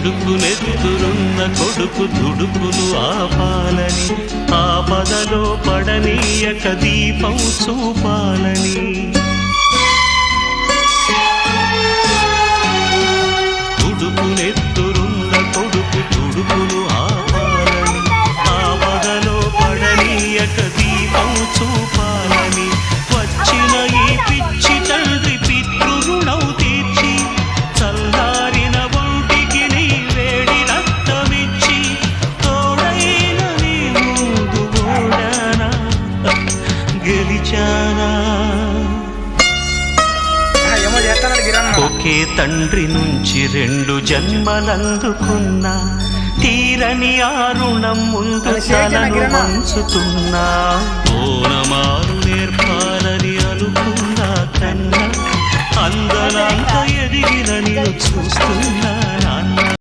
ఉడుకునెత్తురున్న కొడుకు దుడుకులు ఆపాలని, ఆపదలో పడనీయక దీపం చూపాలని. ఉడుకునెత్తురున్న కొడుకు దుడుకులు ఆపాలని, ఆపదలో పడనీయక దీపం చూపాలని. వచ్చిన ఈ పిచ్చి తండ్రి పితృరుణం తీర్చి, చల్లారిన ఒంటికి నీ వేడి రక్తమిచ్చి, తోడైన నీ ముందు ఓడానా గెలిచానా. ఒకే తండ్రి నుంచి 2 జన్మలందుకున్నా, తీరని ఆ రుణం ముందు తలను వంచుతున్నా. ఓనమారు నేర్పాలని అనుకున్నా కన్నా, అందనంత ఎదిగిన నిన్ను చూస్తున్నా.